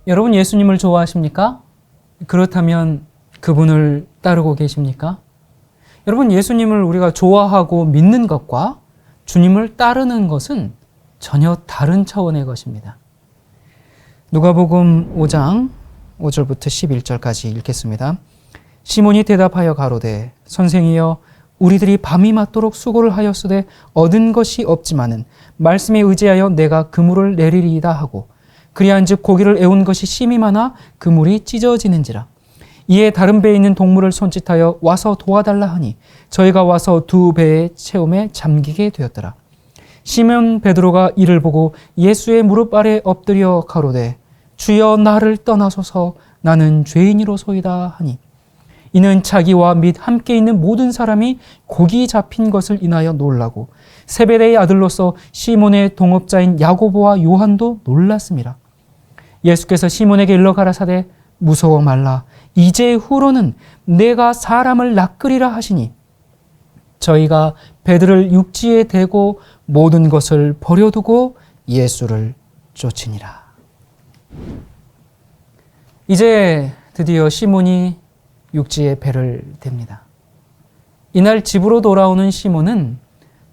여러분 예수님을 좋아하십니까? 그렇다면 그분을 따르고 계십니까? 여러분 예수님을 우리가 좋아하고 믿는 것과 주님을 따르는 것은 전혀 다른 차원의 것입니다. 누가복음 5장 5절부터 11절까지 읽겠습니다. 시몬이 대답하여 가로되 선생이여 우리들이 밤이 맞도록 수고를 하였으되 얻은 것이 없지만은 말씀에 의지하여 내가 그물을 내리리이다 하고 그리한즉 고기를 애운 것이 심히 많아 그물이 찢어지는지라. 이에 다른 배에 있는 동물을 손짓하여 와서 도와달라 하니 저희가 와서 두 배의 채움에 잠기게 되었더라. 시몬 베드로가 이를 보고 예수의 무릎 아래 엎드려 가로되 주여 나를 떠나소서 나는 죄인이로소이다 하니 이는 자기와 및 함께 있는 모든 사람이 고기 잡힌 것을 인하여 놀라고 세베대의 아들로서 시몬의 동업자인 야고보와 요한도 놀랐습니다. 예수께서 시몬에게 일러 가라사대 무서워 말라 이제 후로는 내가 사람을 낚으리라 하시니 저희가 배들을 육지에 대고 모든 것을 버려두고 예수를 쫓으니라. 이제 드디어 시몬이 육지에 배를 댑니다. 이날 집으로 돌아오는 시몬은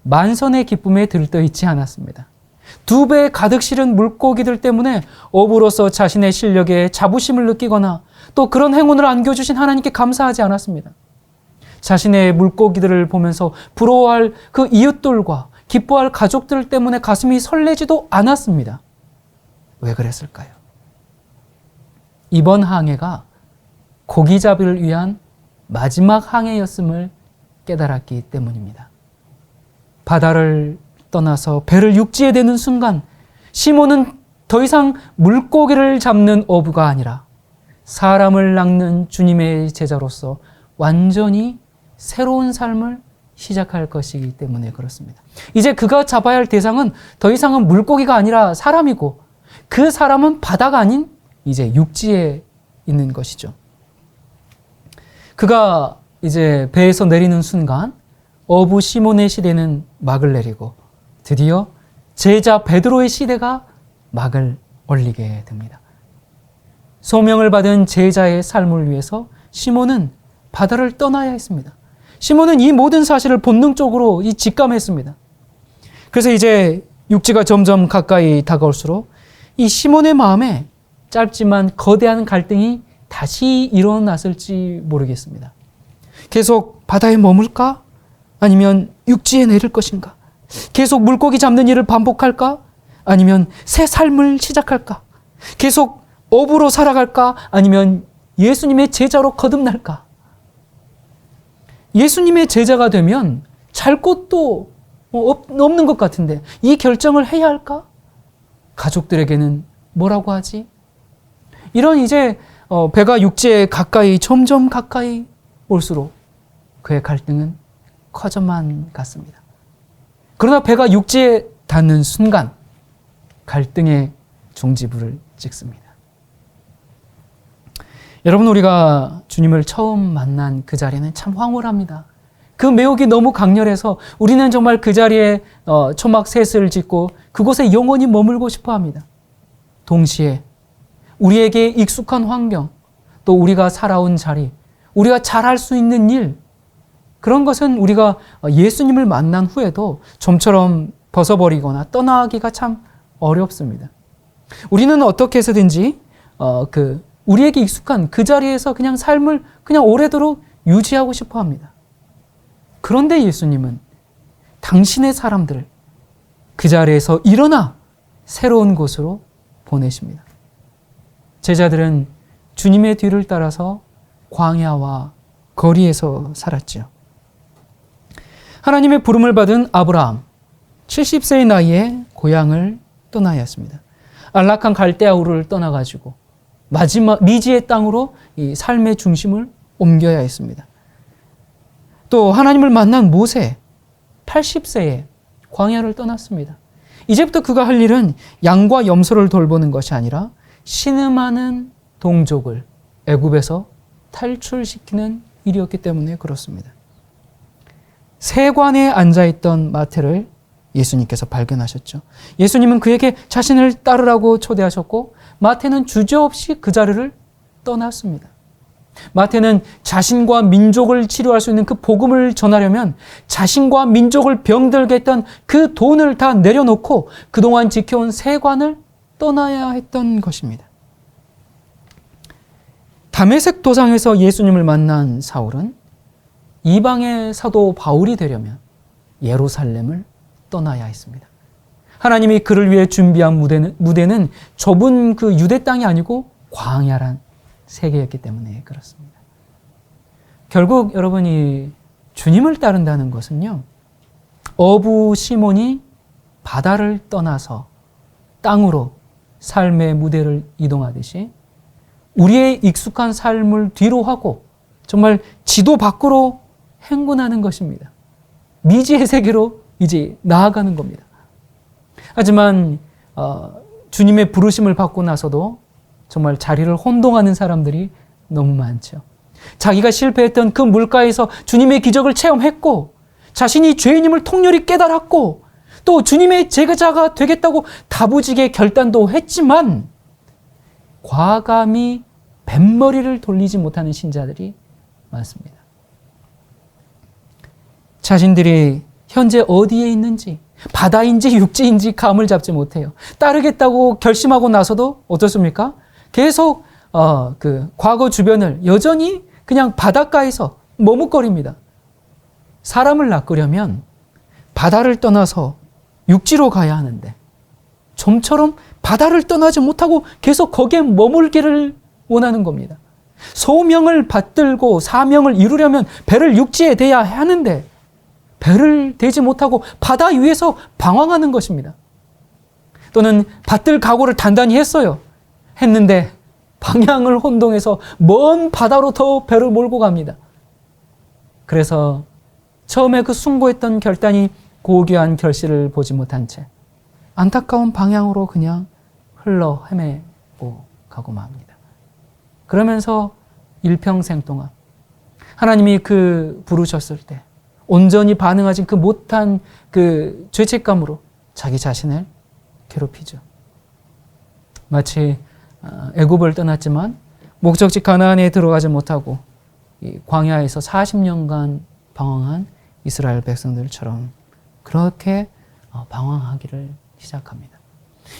만선의 기쁨에 들떠 있지 않았습니다. 두 배에 가득 실은 물고기들 때문에 어부로서 자신의 실력에 자부심을 느끼거나 또 그런 행운을 안겨주신 하나님께 감사하지 않았습니다. 자신의 물고기들을 보면서 부러워할 그 이웃들과 기뻐할 가족들 때문에 가슴이 설레지도 않았습니다. 왜 그랬을까요? 이번 항해가 고기잡이를 위한 마지막 항해였음을 깨달았기 때문입니다. 바다를 떠나서 배를 육지에 대는 순간 시몬은 더 이상 물고기를 잡는 어부가 아니라 사람을 낚는 주님의 제자로서 완전히 새로운 삶을 시작할 것이기 때문에 그렇습니다. 이제 그가 잡아야 할 대상은 더 이상은 물고기가 아니라 사람이고 그 사람은 바다가 아닌 이제 육지에 있는 것이죠. 그가 이제 배에서 내리는 순간 어부 시몬의 시대는 막을 내리고 드디어 제자 베드로의 시대가 막을 올리게 됩니다. 소명을 받은 제자의 삶을 위해서 시몬은 바다를 떠나야 했습니다. 시몬은 이 모든 사실을 본능적으로 직감했습니다. 그래서 이제 육지가 점점 가까이 다가올수록 이 시몬의 마음에 짧지만 거대한 갈등이 다시 일어났을지 모르겠습니다. 계속 바다에 머물까? 아니면 육지에 내릴 것인가? 계속 물고기 잡는 일을 반복할까? 아니면 새 삶을 시작할까? 계속 어부로 살아갈까? 아니면 예수님의 제자로 거듭날까? 예수님의 제자가 되면 잘 곳도 없는 것 같은데 이 결정을 해야 할까? 가족들에게는 뭐라고 하지? 이런 이제 배가 육지에 점점 가까이 올수록 그의 갈등은 커져만 갔습니다. 그러나 배가 육지에 닿는 순간 갈등의 종지부를 찍습니다. 여러분 우리가 주님을 처음 만난 그 자리는 참 황홀합니다. 그 매혹이 너무 강렬해서 우리는 정말 그 자리에 초막 셋을 짓고 그곳에 영원히 머물고 싶어 합니다. 동시에 우리에게 익숙한 환경, 또 우리가 살아온 자리, 우리가 잘할 수 있는 일, 그런 것은 우리가 예수님을 만난 후에도 좀처럼 벗어버리거나 떠나기가 참 어렵습니다. 우리는 어떻게 해서든지 우리에게 익숙한 그 자리에서 그냥 삶을 그냥 오래도록 유지하고 싶어 합니다. 그런데 예수님은 당신의 사람들을 그 자리에서 일어나 새로운 곳으로 보내십니다. 제자들은 주님의 뒤를 따라서 광야와 거리에서 살았죠. 하나님의 부름을 받은 아브라함, 70세의 나이에 고향을 떠나야 했습니다. 안락한 갈대아우를 떠나가지고 마지막 미지의 땅으로 이 삶의 중심을 옮겨야 했습니다. 또 하나님을 만난 모세, 80세에 광야를 떠났습니다. 이제부터 그가 할 일은 양과 염소를 돌보는 것이 아니라 신음하는 동족을 애굽에서 탈출시키는 일이었기 때문에 그렇습니다. 세관에 앉아있던 마태를 예수님께서 발견하셨죠. 예수님은 그에게 자신을 따르라고 초대하셨고 마태는 주저없이 그 자리를 떠났습니다. 마태는 자신과 민족을 치료할 수 있는 그 복음을 전하려면 자신과 민족을 병들게 했던 그 돈을 다 내려놓고 그동안 지켜온 세관을 떠나야 했던 것입니다. 다메섹 도상에서 예수님을 만난 사울은 이방의 사도 바울이 되려면 예루살렘을 떠나야 했습니다. 하나님이 그를 위해 준비한 무대는 좁은 그 유대 땅이 아니고 광야란 세계였기 때문에 그렇습니다. 결국 여러분이 주님을 따른다는 것은요, 어부 시몬이 바다를 떠나서 땅으로 삶의 무대를 이동하듯이 우리의 익숙한 삶을 뒤로 하고 정말 지도 밖으로 행군하는 것입니다. 미지의 세계로 이제 나아가는 겁니다. 하지만 주님의 부르심을 받고 나서도 정말 자리를 혼동하는 사람들이 너무 많죠. 자기가 실패했던 그 물가에서 주님의 기적을 체험했고 자신이 죄인임을 통렬히 깨달았고 또 주님의 제자가 되겠다고 다부지게 결단도 했지만 과감히 뱃머리를 돌리지 못하는 신자들이 많습니다. 자신들이 현재 어디에 있는지 바다인지 육지인지 감을 잡지 못해요. 따르겠다고 결심하고 나서도 어떻습니까? 계속 그 과거 주변을 여전히 그냥 바닷가에서 머뭇거립니다. 사람을 낚으려면 바다를 떠나서 육지로 가야 하는데 좀처럼 바다를 떠나지 못하고 계속 거기에 머물기를 원하는 겁니다. 소명을 받들고 사명을 이루려면 배를 육지에 대야 하는데 배를 대지 못하고 바다 위에서 방황하는 것입니다. 또는 받들 각오를 단단히 했는데 방향을 혼동해서 먼 바다로 더 배를 몰고 갑니다. 그래서 처음에 그 숭고했던 결단이 고귀한 결실을 보지 못한 채 안타까운 방향으로 그냥 흘러 헤매고 가고 맙니다. 그러면서 일평생 동안 하나님이 그 부르셨을 때 온전히 반응하지 그 못한 그 죄책감으로 자기 자신을 괴롭히죠. 마치 애굽을 떠났지만 목적지 가나안에 들어가지 못하고 이 광야에서 40년간 방황한 이스라엘 백성들처럼 그렇게 방황하기를 시작합니다.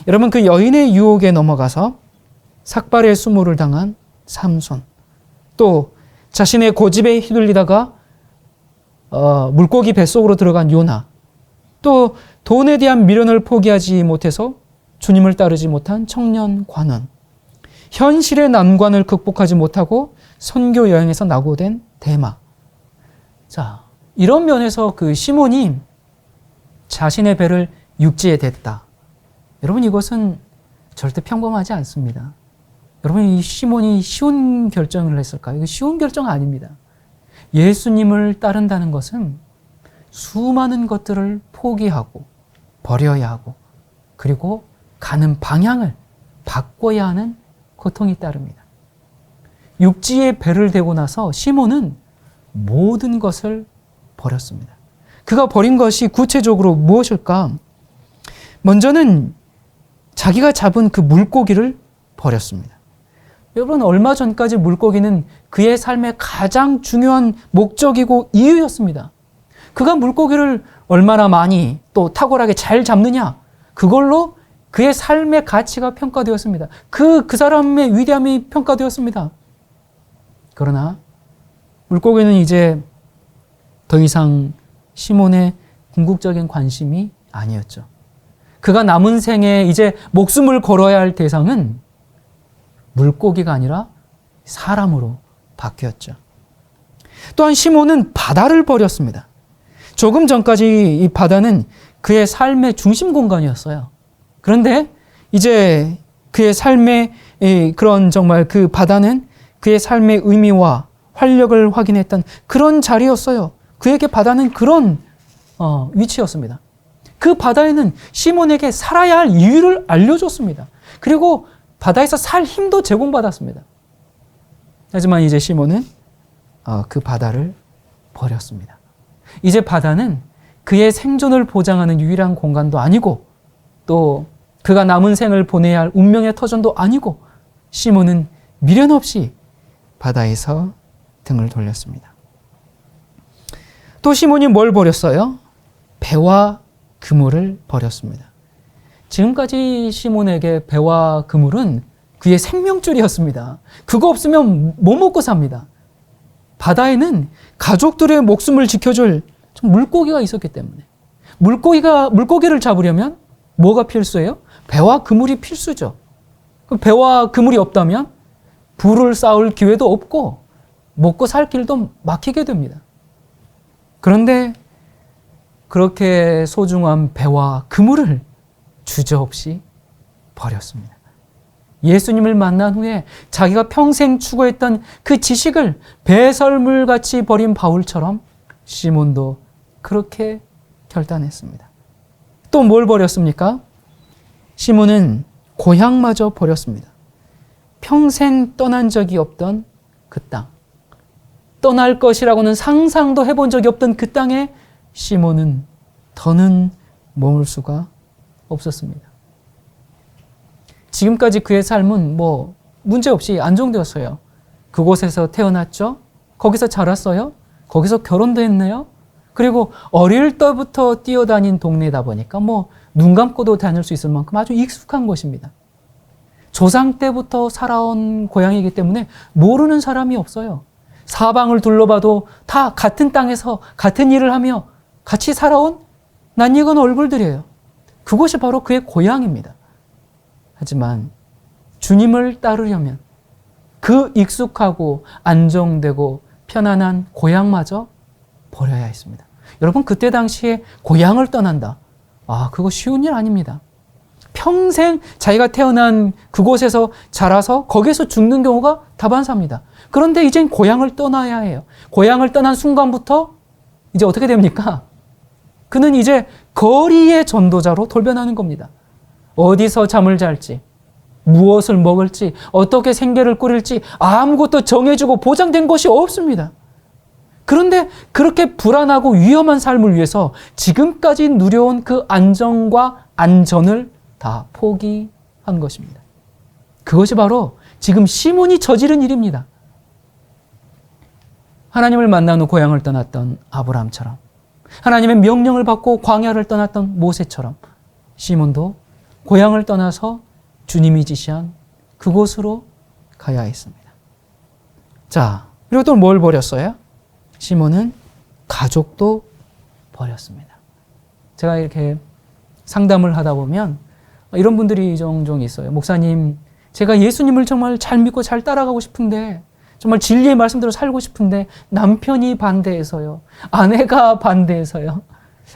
여러분, 그 여인의 유혹에 넘어가서 삭발의 수모를 당한 삼손, 또 자신의 고집에 휘둘리다가 물고기 뱃속으로 들어간 요나, 또 돈에 대한 미련을 포기하지 못해서 주님을 따르지 못한 청년 관원, 현실의 난관을 극복하지 못하고 선교 여행에서 낙오된 데마. 자, 이런 면에서 그 시몬이 자신의 배를 육지에 댔다. 여러분, 이것은 절대 평범하지 않습니다. 여러분, 이 시몬이 쉬운 결정을 했을까요? 이거 쉬운 결정 아닙니다. 예수님을 따른다는 것은 수많은 것들을 포기하고 버려야 하고 그리고 가는 방향을 바꿔야 하는 고통이 따릅니다. 육지에 배를 대고 나서 시몬은 모든 것을 버렸습니다. 그가 버린 것이 구체적으로 무엇일까? 먼저는 자기가 잡은 그 물고기를 버렸습니다. 여러분, 얼마 전까지 물고기는 그의 삶의 가장 중요한 목적이고 이유였습니다. 그가 물고기를 얼마나 많이 또 탁월하게 잘 잡느냐, 그걸로 그의 삶의 가치가 평가되었습니다. 그 사람의 위대함이 평가되었습니다. 그러나 물고기는 이제 더 이상 시몬의 궁극적인 관심이 아니었죠. 그가 남은 생에 이제 목숨을 걸어야 할 대상은 물고기가 아니라 사람으로 바뀌었죠. 또한 시몬은 바다를 버렸습니다. 조금 전까지 이 바다는 그의 삶의 중심 공간이었어요. 그런데 이제 그의 삶의 그런 정말 그 바다는 그의 삶의 의미와 활력을 확인했던 그런 자리였어요. 그에게 바다는 그런 위치였습니다. 그 바다에는 시몬에게 살아야 할 이유를 알려줬습니다. 그리고 바다에서 살 힘도 제공받았습니다. 하지만 이제 시몬은 그 바다를 버렸습니다. 이제 바다는 그의 생존을 보장하는 유일한 공간도 아니고 또 그가 남은 생을 보내야 할 운명의 터전도 아니고 시몬은 미련 없이 바다에서 등을 돌렸습니다. 또 시몬이 뭘 버렸어요? 배와 그물을 버렸습니다. 지금까지 시몬에게 배와 그물은 그의 생명줄이었습니다. 그거 없으면 못 먹고 삽니다. 바다에는 가족들의 목숨을 지켜줄 물고기가 있었기 때문에 물고기를 잡으려면 뭐가 필수예요? 배와 그물이 필수죠. 배와 그물이 없다면 불을 쌓을 기회도 없고 먹고 살 길도 막히게 됩니다. 그런데 그렇게 소중한 배와 그물을 주저없이 버렸습니다. 예수님을 만난 후에 자기가 평생 추구했던 그 지식을 배설물같이 버린 바울처럼 시몬도 그렇게 결단했습니다. 또 뭘 버렸습니까? 시몬은 고향마저 버렸습니다. 평생 떠난 적이 없던 그 땅. 떠날 것이라고는 상상도 해본 적이 없던 그 땅에 시몬은 더는 머물 수가 없었습니다. 지금까지 그의 삶은 문제없이 안정되었어요. 그곳에서 태어났죠. 거기서 자랐어요. 거기서 결혼도 했네요. 그리고 어릴 때부터 뛰어다닌 동네다 보니까 눈 감고도 다닐 수 있을 만큼 아주 익숙한 곳입니다. 조상 때부터 살아온 고향이기 때문에 모르는 사람이 없어요. 사방을 둘러봐도 다 같은 땅에서 같은 일을 하며 같이 살아온 낯익은 얼굴들이에요. 그곳이 바로 그의 고향입니다. 하지만 주님을 따르려면 그 익숙하고 안정되고 편안한 고향마저 버려야 했습니다. 여러분, 그때 당시에 고향을 떠난다. 그거 쉬운 일 아닙니다. 평생 자기가 태어난 그곳에서 자라서 거기에서 죽는 경우가 다반사입니다. 그런데 이젠 고향을 떠나야 해요. 고향을 떠난 순간부터 이제 어떻게 됩니까? 그는 이제 거리의 전도자로 돌변하는 겁니다. 어디서 잠을 잘지, 무엇을 먹을지, 어떻게 생계를 꾸릴지 아무것도 정해주고 보장된 것이 없습니다. 그런데 그렇게 불안하고 위험한 삶을 위해서 지금까지 누려온 그 안정과 안전을 다 포기한 것입니다. 그것이 바로 지금 시몬이 저지른 일입니다. 하나님을 만난 후 고향을 떠났던 아브라함처럼, 하나님의 명령을 받고 광야를 떠났던 모세처럼 시몬도 고향을 떠나서 주님이 지시한 그곳으로 가야 했습니다. 자, 그리고 또 뭘 버렸어요? 시몬은 가족도 버렸습니다. 제가 이렇게 상담을 하다 보면 이런 분들이 종종 있어요. 목사님, 제가 예수님을 정말 잘 믿고 잘 따라가고 싶은데, 정말 진리의 말씀대로 살고 싶은데 남편이 반대해서요, 아내가 반대해서요,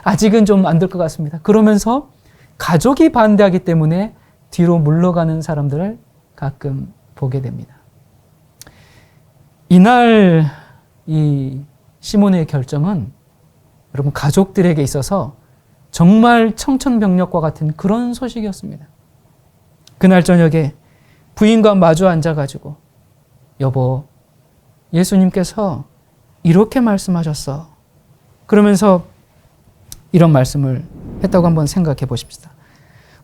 아직은 좀 안 될 것 같습니다. 그러면서 가족이 반대하기 때문에 뒤로 물러가는 사람들을 가끔 보게 됩니다. 이날 이 시몬의 결정은 여러분 가족들에게 있어서 정말 청천벽력과 같은 그런 소식이었습니다. 그날 저녁에 부인과 마주 앉아가지고, 여보, 예수님께서 이렇게 말씀하셨어. 그러면서 이런 말씀을 했다고 한번 생각해 보십시다.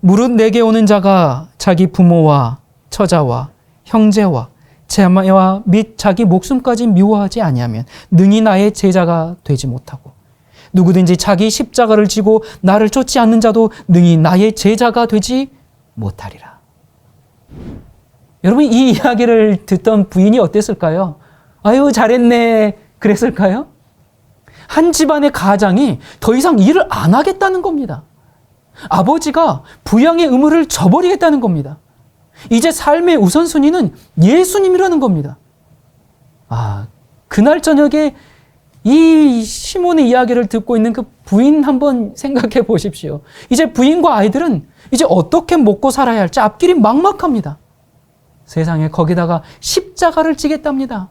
무릇 내게 오는 자가 자기 부모와 처자와 형제와 자매와 및 자기 목숨까지 미워하지 아니하면 능히 나의 제자가 되지 못하고, 누구든지 자기 십자가를 지고 나를 쫓지 않는 자도 능히 나의 제자가 되지 못하리라. 여러분, 이 이야기를 듣던 부인이 어땠을까요? 아유, 잘했네 그랬을까요? 한 집안의 가장이 더 이상 일을 안 하겠다는 겁니다. 아버지가 부양의 의무를 져버리겠다는 겁니다. 이제 삶의 우선순위는 예수님이라는 겁니다. 그날 저녁에 이 시몬의 이야기를 듣고 있는 그 부인 한번 생각해 보십시오. 이제 부인과 아이들은 이제 어떻게 먹고 살아야 할지 앞길이 막막합니다. 세상에 거기다가 십자가를 지겠답니다.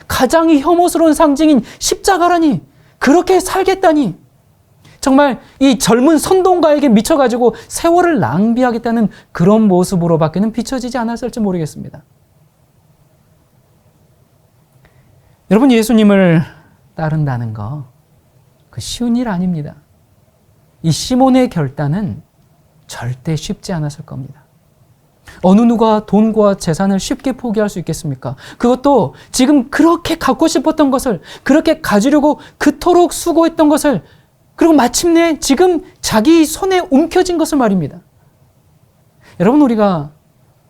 가장 혐오스러운 상징인 십자가라니, 그렇게 살겠다니, 정말 이 젊은 선동가에게 미쳐가지고 세월을 낭비하겠다는 그런 모습으로밖에는 비춰지지 않았을지 모르겠습니다. 여러분, 예수님을 따른다는 거, 그 쉬운 일 아닙니다. 이 시몬의 결단은 절대 쉽지 않았을 겁니다. 어느 누가 돈과 재산을 쉽게 포기할 수 있겠습니까? 그것도 지금 그렇게 갖고 싶었던 것을, 그렇게 가지려고 그토록 수고했던 것을, 그리고 마침내 지금 자기 손에 움켜진 것을 말입니다. 여러분, 우리가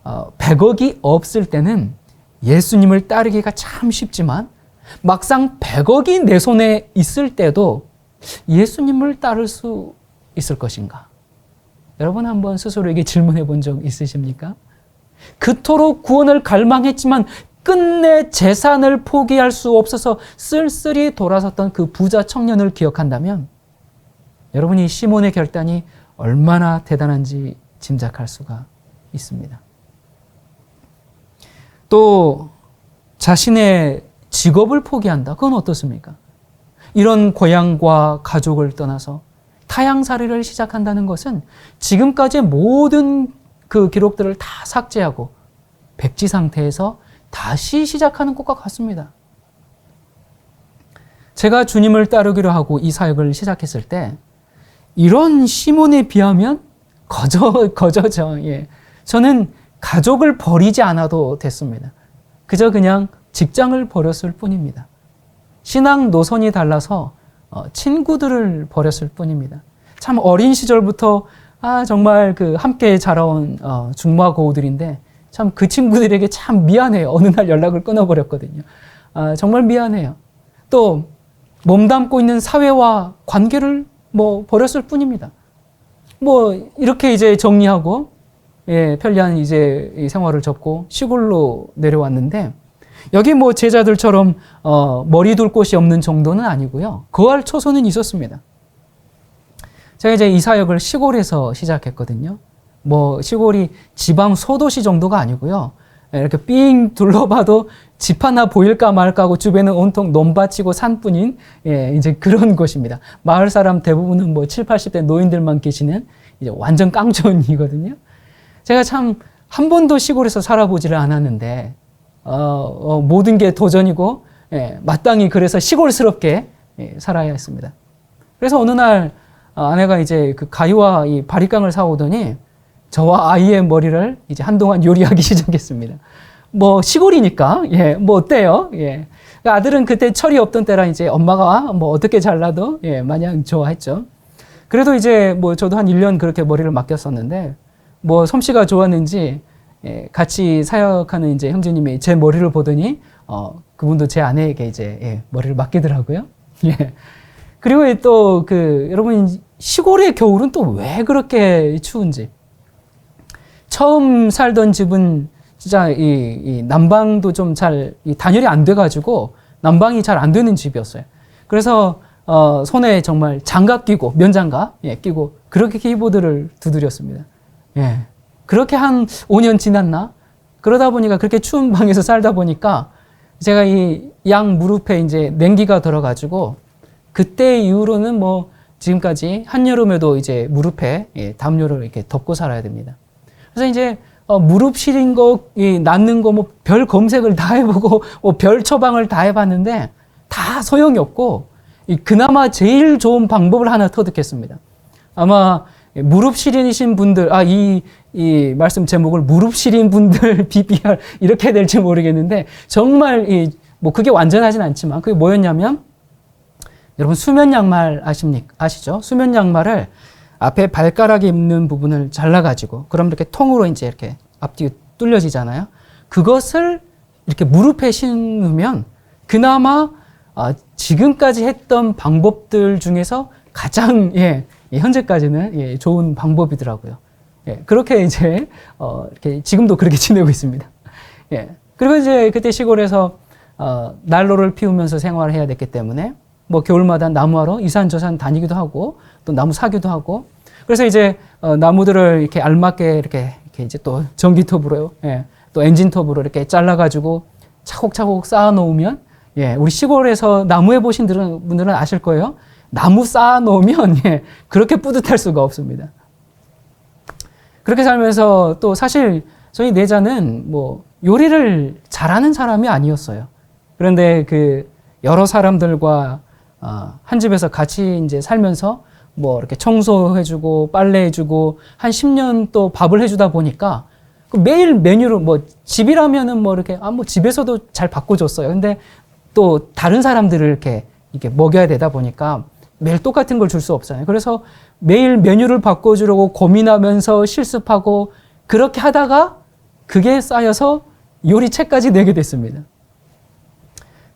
100억이 없을 때는 예수님을 따르기가 참 쉽지만 막상 100억이 내 손에 있을 때도 예수님을 따를 수 있을 것인가? 여러분 한번 스스로에게 질문해 본 적 있으십니까? 그토록 구원을 갈망했지만 끝내 재산을 포기할 수 없어서 쓸쓸히 돌아섰던 그 부자 청년을 기억한다면 여러분이 시몬의 결단이 얼마나 대단한지 짐작할 수가 있습니다. 또 자신의 직업을 포기한다. 그건 어떻습니까? 이런 고향과 가족을 떠나서 타향살이를 시작한다는 것은 지금까지의 모든 그 기록들을 다 삭제하고 백지 상태에서 다시 시작하는 것과 같습니다. 제가 주님을 따르기로 하고 이 사역을 시작했을 때 이런 시몬에 비하면 거저죠. 예. 저는 가족을 버리지 않아도 됐습니다. 그저 그냥 직장을 버렸을 뿐입니다. 신앙 노선이 달라서 친구들을 버렸을 뿐입니다. 참 어린 시절부터 정말 그 함께 자라온 중마고우들인데 참 그 친구들에게 참 미안해요. 어느 날 연락을 끊어버렸거든요. 정말 미안해요. 또 몸담고 있는 사회와 관계를 버렸을 뿐입니다. 이렇게 이제 정리하고 편리한 이제 이 생활을 접고 시골로 내려왔는데 여기 제자들처럼 머리 둘 곳이 없는 정도는 아니고요. 거할 초소는 있었습니다. 제가 이제 이 사역을 시골에서 시작했거든요. 시골이 지방 소도시 정도가 아니고요. 이렇게 삥 둘러봐도 집 하나 보일까 말까 하고 주변은 온통 논밭이고 산뿐인 이제 그런 곳입니다. 마을 사람 대부분은 7, 80대 노인들만 계시는 이제 완전 깡촌이거든요. 제가 참 한 번도 시골에서 살아보지를 않았는데 모든 게 도전이고 마땅히 그래서 시골스럽게 살아야 했습니다. 그래서 어느 날 아내가 이제 그 가위와 이 바리깡을 사오더니 저와 아이의 머리를 이제 한동안 요리하기 시작했습니다. 시골이니까 어때요? 아들은 그때 철이 없던 때라 이제 엄마가 어떻게 잘라도 마냥 좋아했죠. 그래도 이제 저도 한 1년 그렇게 머리를 맡겼었는데 솜씨가 좋았는지 같이 사역하는 이제 형제님이 제 머리를 보더니 그분도 제 아내에게 이제 머리를 맡기더라고요. 그리고 또 여러분 시골의 겨울은 또 왜 그렇게 추운지. 처음 살던 집은 진짜 이 난방도 좀 잘 단열이 안 돼가지고 난방이 잘 안 되는 집이었어요. 그래서 손에 정말 장갑 끼고 면장갑 끼고 그렇게 키보드를 두드렸습니다. 그렇게 한 5년 지났나? 그러다 보니까 그렇게 추운 방에서 살다 보니까 제가 이 양 무릎에 이제 냉기가 들어가지고 그때 이후로는 지금까지 한여름에도 이제 무릎에 담요를 이렇게 덮고 살아야 됩니다. 그래서 이제 무릎 시린 거, 낫는 거 별 검색을 다 해보고 별 처방을 다 해봤는데 다 소용이 없고 그나마 제일 좋은 방법을 하나 터득했습니다. 아마 무릎 시린이신 분들, 이 말씀 제목을 무릎 시린 분들 BBR 이렇게 해야 될지 모르겠는데 정말 그게 완전하진 않지만 그게 뭐였냐면 여러분 수면 양말 아시죠? 수면 양말을 앞에 발가락에 입는 부분을 잘라가지고 그럼 이렇게 통으로 이제 이렇게 앞뒤 뚫려지잖아요. 그것을 이렇게 무릎에 신으면 그나마 지금까지 했던 방법들 중에서 가장 현재까지는 좋은 방법이더라고요. 그렇게 이제 이렇게 지금도 그렇게 지내고 있습니다. 그리고 이제 그때 시골에서 난로를 피우면서 생활을 해야 됐기 때문에 겨울마다 나무하러 이산저산 다니기도 하고 또 나무 사기도 하고 그래서 이제 나무들을 이렇게 알맞게 이렇게 이제 또 전기톱으로 또 엔진톱으로 이렇게 잘라가지고 차곡차곡 쌓아놓으면 우리 시골에서 나무 해보신 분들은 아실 거예요. 나무 쌓아놓으면 그렇게 뿌듯할 수가 없습니다. 그렇게 살면서 또 사실 저희 내자는 요리를 잘하는 사람이 아니었어요. 그런데 여러 사람들과 한 집에서 같이 이제 살면서 뭐 이렇게 청소해주고 빨래해주고 한 10년 또 밥을 해주다 보니까 매일 메뉴를 뭐 집이라면은 뭐 이렇게 뭐 집에서도 잘 바꿔줬어요. 근데 또 다른 사람들을 이렇게 먹여야 되다 보니까 매일 똑같은 걸 줄 수 없잖아요. 그래서 매일 메뉴를 바꿔주려고 고민하면서 실습하고 그렇게 하다가 그게 쌓여서 요리책까지 내게 됐습니다.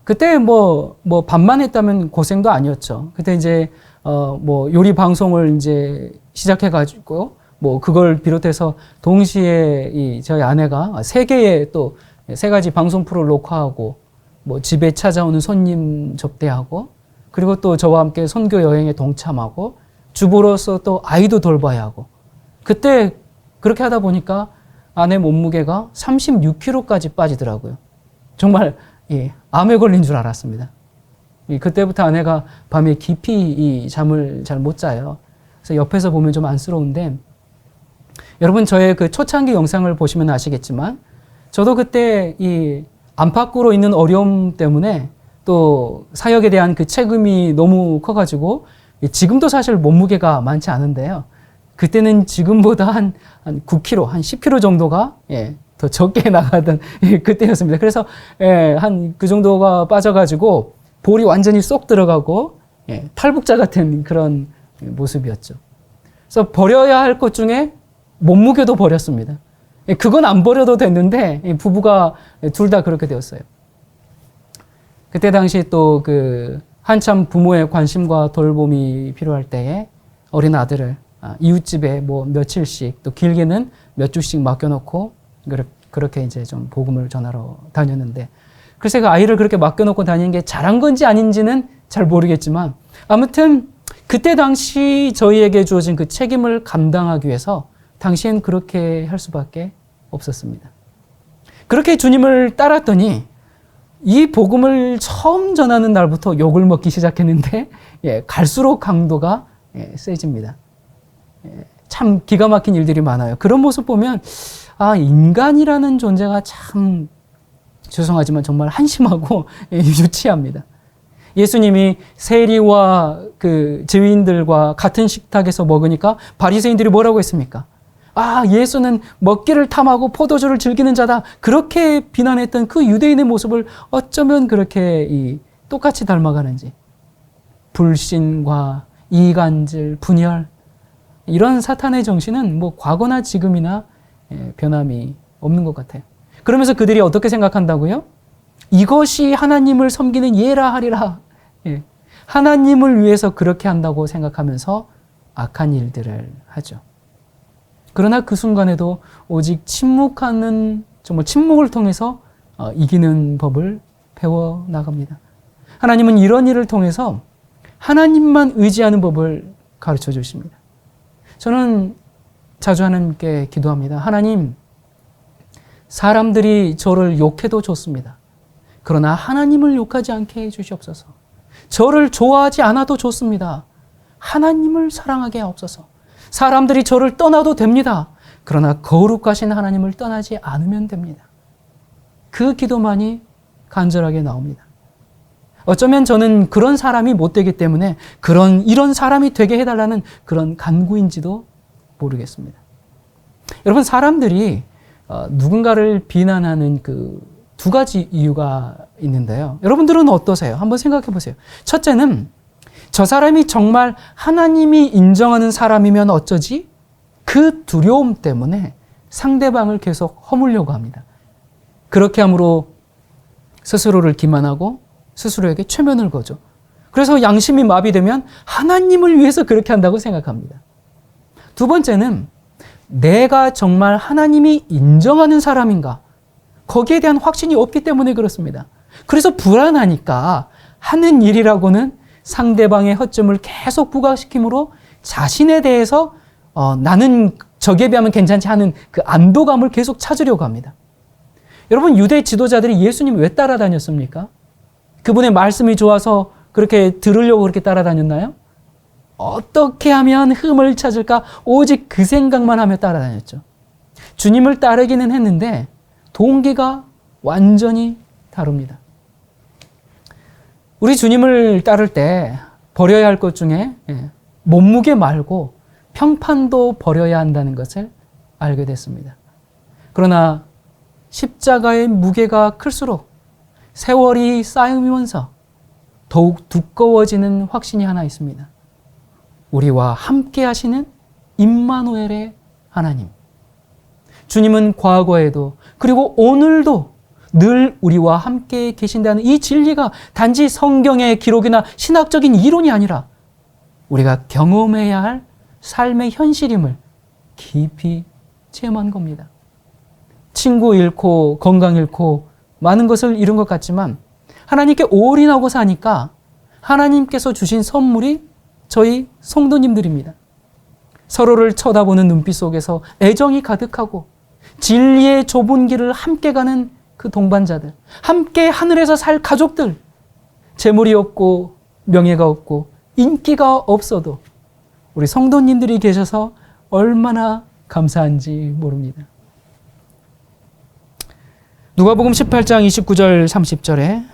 그때 뭐 밥만 했다면 고생도 아니었죠. 그때 이제 뭐 요리 방송을 이제 시작해가지고 뭐 그걸 비롯해서 동시에 저희 아내가 3개의 또 3가지 방송 프로를 녹화하고 뭐 집에 찾아오는 손님 접대하고 그리고 또 저와 함께 선교 여행에 동참하고 주부로서 또 아이도 돌봐야 하고 그때 그렇게 하다 보니까 아내 몸무게가 36kg까지 빠지더라고요. 정말 암에 걸린 줄 알았습니다. 그때부터 아내가 밤에 깊이 잠을 잘 못 자요. 그래서 옆에서 보면 좀 안쓰러운데 여러분 저의 그 초창기 영상을 보시면 아시겠지만 저도 그때 이 안팎으로 있는 어려움 때문에 또 사역에 대한 그 책임이 너무 커가지고 지금도 사실 몸무게가 많지 않은데요. 그때는 지금보다 한 9kg, 한 10kg 정도가 더 적게 나가던 그때였습니다. 그래서 한 그 정도가 빠져가지고 볼이 완전히 쏙 들어가고 탈북자 같은 그런 모습이었죠. 그래서 버려야 할 것 중에 몸무게도 버렸습니다. 그건 안 버려도 됐는데 부부가 둘 다 그렇게 되었어요. 그때 당시 또 그 한참 부모의 관심과 돌봄이 필요할 때에 어린 아들을 이웃집에 뭐 며칠씩 또 길게는 몇 주씩 맡겨놓고 그렇게 이제 좀 복음을 전하러 다녔는데 글쎄 그 아이를 그렇게 맡겨놓고 다니는 게 잘한 건지 아닌지는 잘 모르겠지만 아무튼 그때 당시 저희에게 주어진 그 책임을 감당하기 위해서 당시엔 그렇게 할 수밖에 없었습니다. 그렇게 주님을 따랐더니 이 복음을 처음 전하는 날부터 욕을 먹기 시작했는데 갈수록 강도가 세집니다. 참 기가 막힌 일들이 많아요. 그런 모습 보면 인간이라는 존재가 참 죄송하지만 정말 한심하고 유치합니다. 예수님이 세리와 그 죄인들과 같은 식탁에서 먹으니까 바리새인들이 뭐라고 했습니까? 예수는 먹기를 탐하고 포도주를 즐기는 자다. 그렇게 비난했던 그 유대인의 모습을 어쩌면 그렇게 똑같이 닮아가는지. 불신과 이간질, 분열 이런 사탄의 정신은 뭐 과거나 지금이나 변함이 없는 것 같아요. 그러면서 그들이 어떻게 생각한다고요? 이것이 하나님을 섬기는 예라 하리라. 하나님을 위해서 그렇게 한다고 생각하면서 악한 일들을 하죠. 그러나 그 순간에도 오직 침묵하는 정말 침묵을 통해서 이기는 법을 배워 나갑니다. 하나님은 이런 일을 통해서 하나님만 의지하는 법을 가르쳐 주십니다. 저는 자주 하나님께 기도합니다. 하나님, 사람들이 저를 욕해도 좋습니다. 그러나 하나님을 욕하지 않게 해주시옵소서. 저를 좋아하지 않아도 좋습니다. 하나님을 사랑하게 하옵소서. 사람들이 저를 떠나도 됩니다. 그러나 거룩하신 하나님을 떠나지 않으면 됩니다. 그 기도만이 간절하게 나옵니다. 어쩌면 저는 그런 사람이 못 되기 때문에 이런 사람이 되게 해달라는 그런 간구인지도 모르겠습니다. 여러분, 사람들이 누군가를 비난하는 그 2가지 이유가 있는데요. 여러분들은 어떠세요? 한번 생각해 보세요. 첫째는 저 사람이 정말 하나님이 인정하는 사람이면 어쩌지? 그 두려움 때문에 상대방을 계속 허물려고 합니다. 그렇게 함으로 스스로를 기만하고 스스로에게 최면을 거죠. 그래서 양심이 마비되면 하나님을 위해서 그렇게 한다고 생각합니다. 두 번째는 내가 정말 하나님이 인정하는 사람인가? 거기에 대한 확신이 없기 때문에 그렇습니다. 그래서 불안하니까 하는 일이라고는 상대방의 허점을 계속 부각시키므로 자신에 대해서 나는 저기에 비하면 괜찮지 하는 그 안도감을 계속 찾으려고 합니다. 여러분, 유대 지도자들이 예수님 왜 따라다녔습니까? 그분의 말씀이 좋아서 그렇게 들으려고 그렇게 따라다녔나요? 어떻게 하면 흠을 찾을까? 오직 그 생각만 하며 따라다녔죠. 주님을 따르기는 했는데 동기가 완전히 다릅니다. 우리 주님을 따를 때 버려야 할 것 중에 몸무게 말고 평판도 버려야 한다는 것을 알게 됐습니다. 그러나 십자가의 무게가 클수록 세월이 쌓이면서 더욱 두꺼워지는 확신이 하나 있습니다. 우리와 함께 하시는 임마누엘의 하나님. 주님은 과거에도 그리고 오늘도 늘 우리와 함께 계신다는 이 진리가 단지 성경의 기록이나 신학적인 이론이 아니라 우리가 경험해야 할 삶의 현실임을 깊이 체험한 겁니다. 친구 잃고 건강 잃고 많은 것을 잃은 것 같지만 하나님께 올인하고 사니까 하나님께서 주신 선물이 저희 성도님들입니다. 서로를 쳐다보는 눈빛 속에서 애정이 가득하고 진리의 좁은 길을 함께 가는 그 동반자들, 함께 하늘에서 살 가족들, 재물이 없고 명예가 없고 인기가 없어도 우리 성도님들이 계셔서 얼마나 감사한지 모릅니다. 누가복음 18장 29절 30절에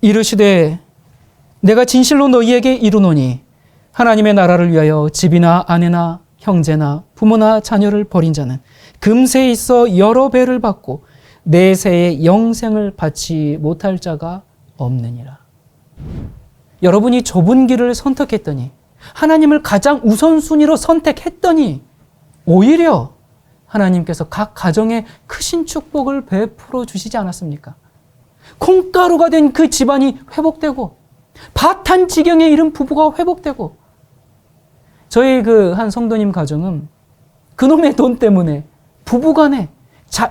이르시되 내가 진실로 너희에게 이르노니 하나님의 나라를 위하여 집이나 아내나 형제나 부모나 자녀를 버린 자는 금세에 있어 여러 배를 받고 내세의 영생을 받지 못할 자가 없느니라. 여러분이 좁은 길을 선택했더니 하나님을 가장 우선순위로 선택했더니 오히려 하나님께서 각 가정에 크신 축복을 베풀어 주시지 않았습니까? 콩가루가 된 그 집안이 회복되고 파탄 지경에 이른 부부가 회복되고 저희 그 한 성도님 가정은 그놈의 돈 때문에 부부간에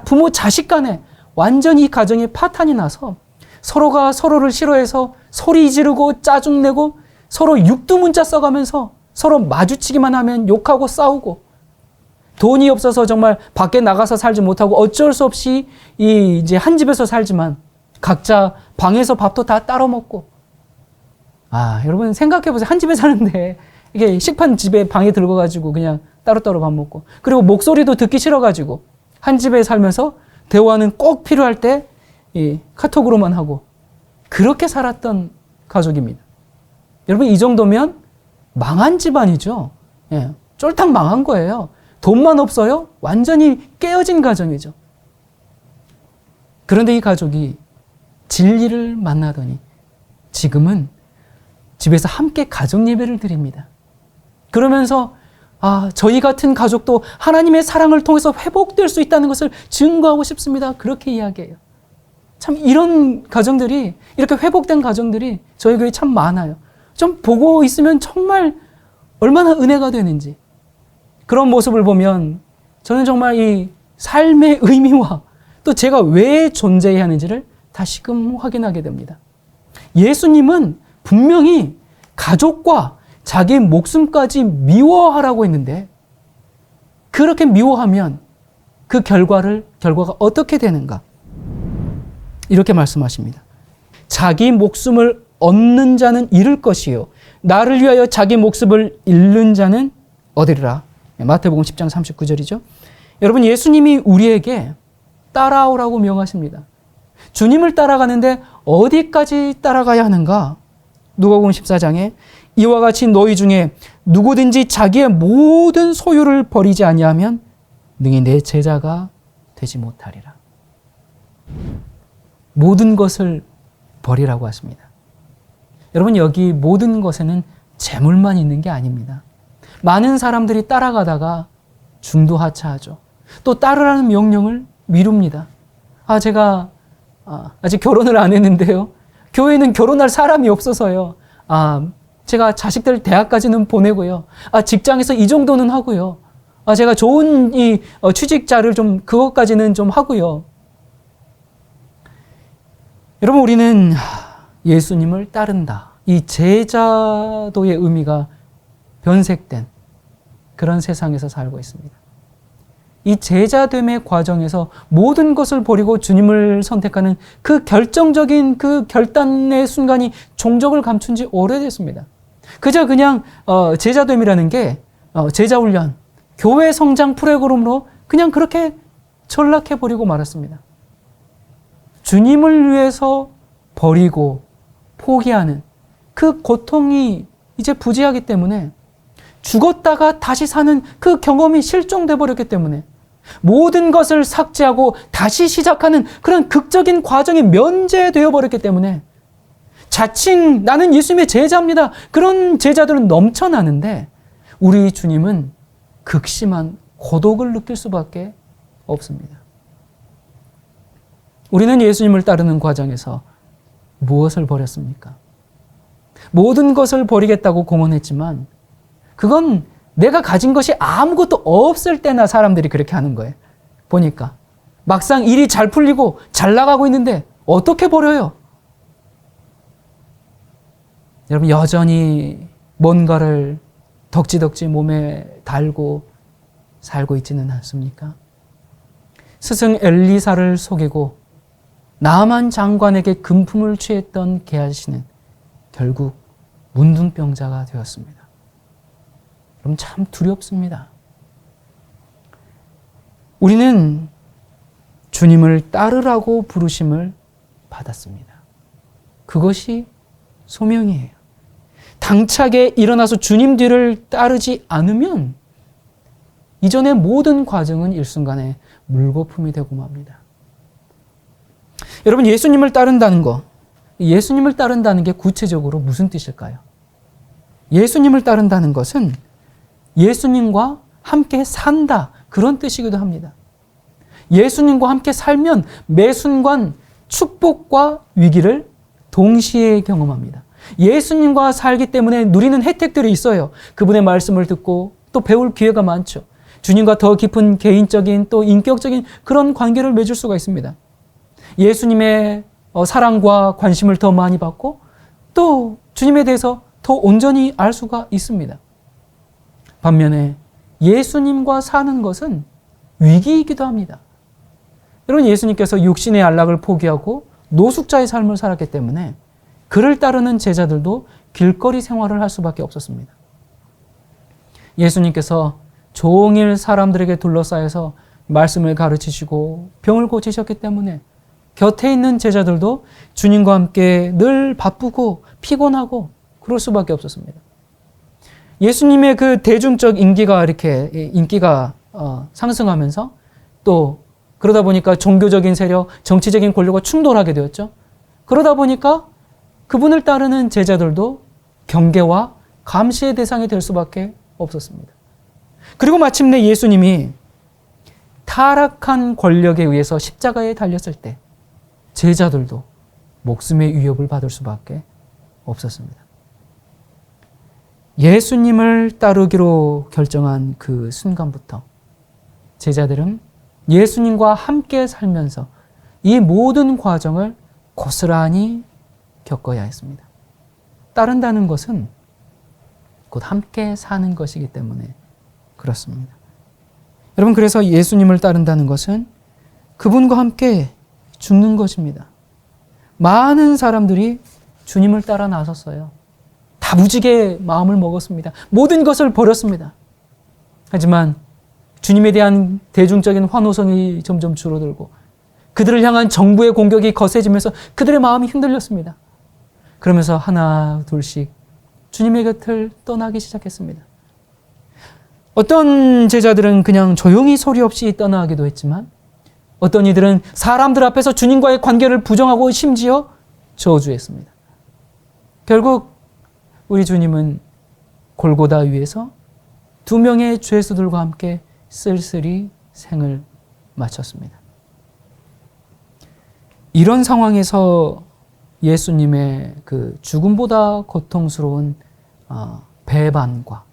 부모 자식 간에 완전히 이 가정에 파탄이 나서 서로가 서로를 싫어해서 소리 지르고 짜증내고 서로 육두문자 써가면서 서로 마주치기만 하면 욕하고 싸우고 돈이 없어서 정말 밖에 나가서 살지 못하고 어쩔 수 없이 이제 한 집에서 살지만 각자 방에서 밥도 다 따로 먹고 여러분 생각해 보세요. 한 집에 사는데 이게 식판 집에 방에 들고 가지고 그냥 따로따로 밥 먹고 그리고 목소리도 듣기 싫어가지고 한 집에 살면서 대화는 꼭 필요할 때 카톡으로만 하고 그렇게 살았던 가족입니다. 여러분 이 정도면 망한 집안이죠. 쫄딱 망한 거예요. 돈만 없어요? 완전히 깨어진 가정이죠. 그런데 이 가족이 진리를 만나더니 지금은 집에서 함께 가정 예배를 드립니다. 그러면서 저희 같은 가족도 하나님의 사랑을 통해서 회복될 수 있다는 것을 증거하고 싶습니다. 그렇게 이야기해요. 참 이런 가정들이 이렇게 회복된 가정들이 저희 교회에 참 많아요. 좀 보고 있으면 정말 얼마나 은혜가 되는지 그런 모습을 보면 저는 정말 이 삶의 의미와 또 제가 왜 존재해야 하는지를 다시금 확인하게 됩니다. 예수님은 분명히 가족과 자기 목숨까지 미워하라고 했는데 그렇게 미워하면 그 결과가 어떻게 되는가? 이렇게 말씀하십니다. 자기 목숨을 얻는 자는 잃을 것이요 나를 위하여 자기 목숨을 잃는 자는 얻으리라. 마태복음 10장 39절이죠. 여러분 예수님이 우리에게 따라오라고 명하십니다. 주님을 따라가는데 어디까지 따라가야 하는가? 누가복음 14장에 이와 같이 너희 중에 누구든지 자기의 모든 소유를 버리지 아니하면 능히 내 제자가 되지 못하리라. 모든 것을 버리라고 하십니다. 여러분 여기 모든 것에는 재물만 있는 게 아닙니다. 많은 사람들이 따라가다가 중도하차하죠. 또 따르라는 명령을 미룹니다. 제가 아직 결혼을 안 했는데요. 교회는 결혼할 사람이 없어서요. 제가 자식들 대학까지는 보내고요. 직장에서 이 정도는 하고요. 제가 좋은 이 취직자를 좀 그것까지는 좀 하고요. 여러분 우리는 예수님을 따른다. 이 제자도의 의미가 변색된 그런 세상에서 살고 있습니다. 이 제자됨의 과정에서 모든 것을 버리고 주님을 선택하는 그 결정적인 그 결단의 순간이 종적을 감춘 지 오래됐습니다. 그저 그냥 제자됨이라는 게 제자훈련, 교회 성장 프로그램으로 그냥 그렇게 전락해버리고 말았습니다. 주님을 위해서 버리고 포기하는 그 고통이 이제 부재하기 때문에 죽었다가 다시 사는 그 경험이 실종돼 버렸기 때문에 모든 것을 삭제하고 다시 시작하는 그런 극적인 과정이 면제되어 버렸기 때문에 자칭 나는 예수님의 제자입니다. 그런 제자들은 넘쳐나는데 우리 주님은 극심한 고독을 느낄 수밖에 없습니다. 우리는 예수님을 따르는 과정에서 무엇을 버렸습니까? 모든 것을 버리겠다고 공언했지만 그건 내가 가진 것이 아무것도 없을 때나 사람들이 그렇게 하는 거예요. 보니까 막상 일이 잘 풀리고 잘 나가고 있는데 어떻게 버려요? 여러분 여전히 뭔가를 덕지덕지 몸에 달고 살고 있지는 않습니까? 스승 엘리사를 속이고 나만 장관에게 금품을 취했던 게하시는 결국 문둥병자가 되었습니다. 그럼 참 두렵습니다. 우리는 주님을 따르라고 부르심을 받았습니다. 그것이 소명이에요. 당차게 일어나서 주님 뒤를 따르지 않으면 이전의 모든 과정은 일순간에 물거품이 되고 맙니다. 여러분 예수님을 따른다는 거, 예수님을 따른다는 게 구체적으로 무슨 뜻일까요? 예수님을 따른다는 것은 예수님과 함께 산다 그런 뜻이기도 합니다. 예수님과 함께 살면 매 순간 축복과 위기를 동시에 경험합니다. 예수님과 살기 때문에 누리는 혜택들이 있어요. 그분의 말씀을 듣고 또 배울 기회가 많죠. 주님과 더 깊은 개인적인 또 인격적인 그런 관계를 맺을 수가 있습니다. 예수님의 사랑과 관심을 더 많이 받고 또 주님에 대해서 더 온전히 알 수가 있습니다. 반면에 예수님과 사는 것은 위기이기도 합니다. 여러분 예수님께서 육신의 안락을 포기하고 노숙자의 삶을 살았기 때문에 그를 따르는 제자들도 길거리 생활을 할 수밖에 없었습니다. 예수님께서 종일 사람들에게 둘러싸여서 말씀을 가르치시고 병을 고치셨기 때문에 곁에 있는 제자들도 주님과 함께 늘 바쁘고 피곤하고 그럴 수밖에 없었습니다. 예수님의 그 대중적 인기가 상승하면서 또 그러다 보니까 종교적인 세력, 정치적인 권력과 충돌하게 되었죠. 그러다 보니까 그분을 따르는 제자들도 경계와 감시의 대상이 될 수밖에 없었습니다. 그리고 마침내 예수님이 타락한 권력에 의해서 십자가에 달렸을 때 제자들도 목숨의 위협을 받을 수밖에 없었습니다. 예수님을 따르기로 결정한 그 순간부터 제자들은 예수님과 함께 살면서 이 모든 과정을 고스란히 겪어야 했습니다. 따른다는 것은 곧 함께 사는 것이기 때문에 그렇습니다. 여러분 그래서 예수님을 따른다는 것은 그분과 함께 죽는 것입니다. 많은 사람들이 주님을 따라 나섰어요. 다부지게 마음을 먹었습니다. 모든 것을 버렸습니다. 하지만 주님에 대한 대중적인 환호성이 점점 줄어들고 그들을 향한 정부의 공격이 거세지면서 그들의 마음이 흔들렸습니다. 그러면서 하나 둘씩 주님의 곁을 떠나기 시작했습니다. 어떤 제자들은 그냥 조용히 소리 없이 떠나기도 했지만 어떤 이들은 사람들 앞에서 주님과의 관계를 부정하고 심지어 저주했습니다. 결국 우리 주님은 골고다 위에서 2명의 죄수들과 함께 쓸쓸히 생을 마쳤습니다. 이런 상황에서 예수님의 그 죽음보다 고통스러운 배반과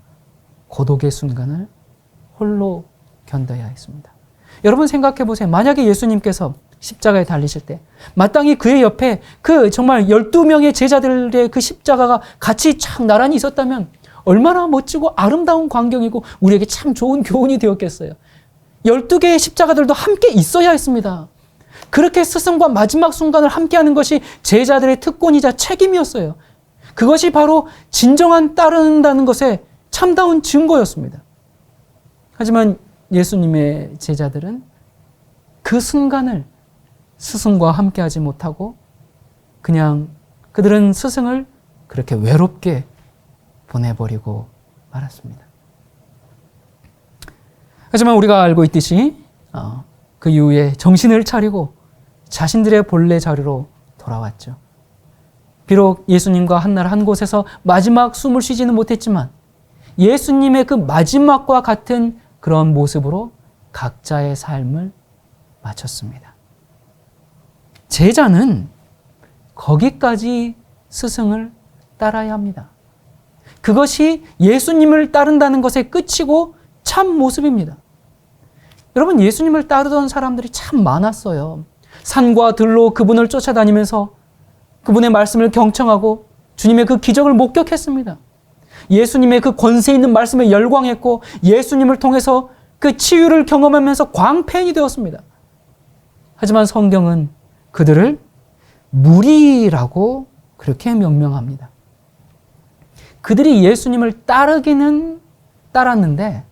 고독의 순간을 홀로 견뎌야 했습니다. 여러분 생각해 보세요. 만약에 예수님께서 십자가에 달리실 때 마땅히 그의 옆에 그 정말 12명의 제자들의 그 십자가가 같이 쫙 나란히 있었다면 얼마나 멋지고 아름다운 광경이고 우리에게 참 좋은 교훈이 되었겠어요. 12개의 십자가들도 함께 있어야 했습니다. 그렇게 스승과 마지막 순간을 함께하는 것이 제자들의 특권이자 책임이었어요. 그것이 바로 진정한 따른다는 것의 참다운 증거였습니다. 하지만 예수님의 제자들은 그 순간을 스승과 함께하지 못하고 그냥 그들은 스승을 그렇게 외롭게 보내버리고 말았습니다. 하지만 우리가 알고 있듯이 그 이후에 정신을 차리고 자신들의 본래 자리로 돌아왔죠. 비록 예수님과 한날 한 곳에서 마지막 숨을 쉬지는 못했지만 예수님의 그 마지막과 같은 그런 모습으로 각자의 삶을 마쳤습니다. 제자는 거기까지 스승을 따라야 합니다. 그것이 예수님을 따른다는 것의 끝이고 참 모습입니다. 여러분, 예수님을 따르던 사람들이 참 많았어요. 산과 들로 그분을 쫓아다니면서 그분의 말씀을 경청하고 주님의 그 기적을 목격했습니다. 예수님의 그 권세 있는 말씀에 열광했고 예수님을 통해서 그 치유를 경험하면서 광팬이 되었습니다. 하지만 성경은 그들을 무리라고 그렇게 명명합니다. 그들이 예수님을 따르기는 따랐는데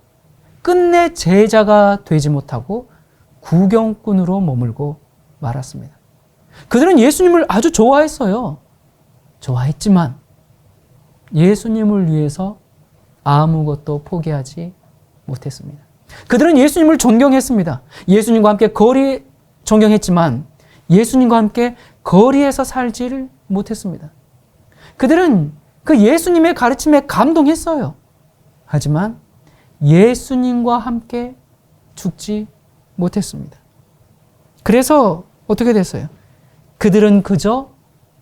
끝내 제자가 되지 못하고 구경꾼으로 머물고 말았습니다. 그들은 예수님을 아주 좋아했어요. 좋아했지만 예수님을 위해서 아무것도 포기하지 못했습니다. 그들은 예수님을 존경했습니다. 예수님과 함께 존경했지만 예수님과 함께 거리에서 살지를 못했습니다. 그들은 그 예수님의 가르침에 감동했어요. 하지만 예수님과 함께 죽지 못했습니다. 그래서 어떻게 됐어요? 그들은 그저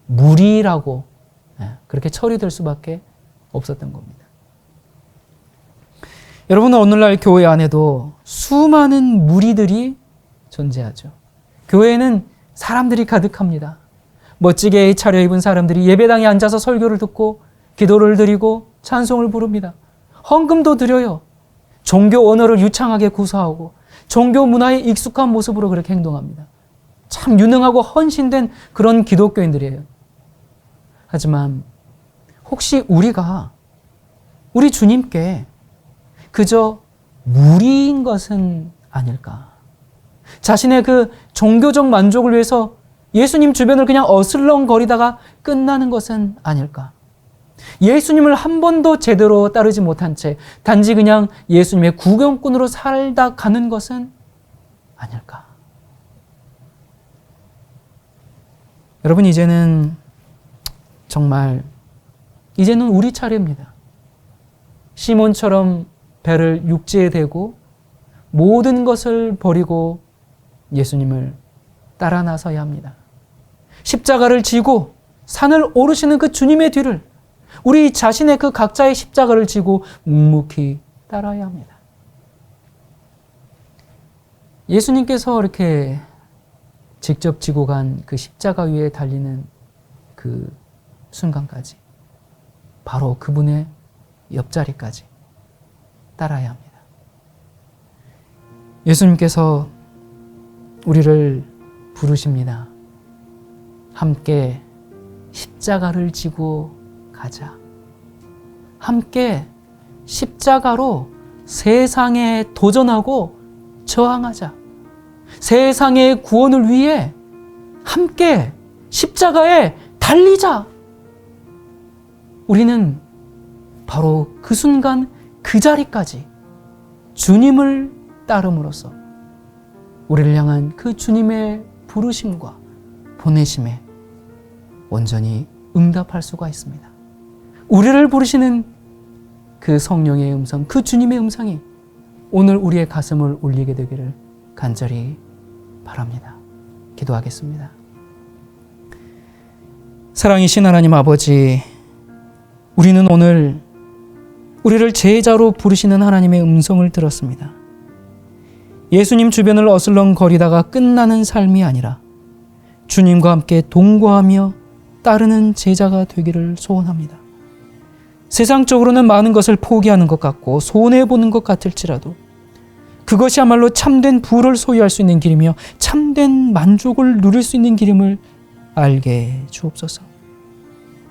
무리라고 그렇게 처리될 수밖에 없었던 겁니다. 여러분, 오늘날 교회 안에도 수많은 무리들이 존재하죠. 교회에는 사람들이 가득합니다. 멋지게 차려입은 사람들이 예배당에 앉아서 설교를 듣고 기도를 드리고 찬송을 부릅니다. 헌금도 드려요. 종교 언어를 유창하게 구사하고 종교 문화에 익숙한 모습으로 그렇게 행동합니다. 참 유능하고 헌신된 그런 기독교인들이에요. 하지만 혹시 우리가 우리 주님께 그저 무리인 것은 아닐까? 자신의 그 종교적 만족을 위해서 예수님 주변을 그냥 어슬렁거리다가 끝나는 것은 아닐까? 예수님을 한 번도 제대로 따르지 못한 채 단지 그냥 예수님의 구경꾼으로 살다 가는 것은 아닐까? 여러분, 이제는 우리 차례입니다. 시몬처럼 배를 육지에 대고 모든 것을 버리고 예수님을 따라 나서야 합니다. 십자가를 지고 산을 오르시는 그 주님의 뒤를 우리 자신의 그 각자의 십자가를 지고 묵묵히 따라야 합니다. 예수님께서 이렇게 직접 지고 간 그 십자가 위에 달리는 그 순간까지 바로 그분의 옆자리까지 따라야 합니다. 예수님께서 우리를 부르십니다. 함께 십자가를 지고 가자. 함께 십자가로 세상에 도전하고 저항하자. 세상의 구원을 위해 함께 십자가에 달리자. 우리는 바로 그 순간 그 자리까지 주님을 따름으로써 우리를 향한 그 주님의 부르심과 보내심에 온전히 응답할 수가 있습니다. 우리를 부르시는 그 성령의 음성, 그 주님의 음성이 오늘 우리의 가슴을 울리게 되기를 간절히 바랍니다. 기도하겠습니다. 사랑이신 하나님 아버지, 우리는 오늘 우리를 제자로 부르시는 하나님의 음성을 들었습니다. 예수님 주변을 어슬렁거리다가 끝나는 삶이 아니라 주님과 함께 동거하며 따르는 제자가 되기를 소원합니다. 세상적으로는 많은 것을 포기하는 것 같고 손해보는 것 같을지라도 그것이야말로 참된 부를 소유할 수 있는 길이며 참된 만족을 누릴 수 있는 길임을 알게 주옵소서.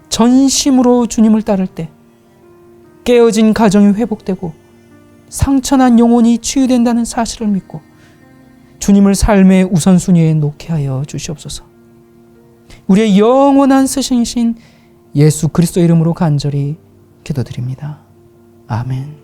전심으로 주님을 따를 때 깨어진 가정이 회복되고 상처난 영혼이 치유된다는 사실을 믿고 주님을 삶의 우선순위에 놓게 하여 주시옵소서. 우리의 영원한 스승이신 예수 그리스도 이름으로 간절히 기도드립니다. 아멘.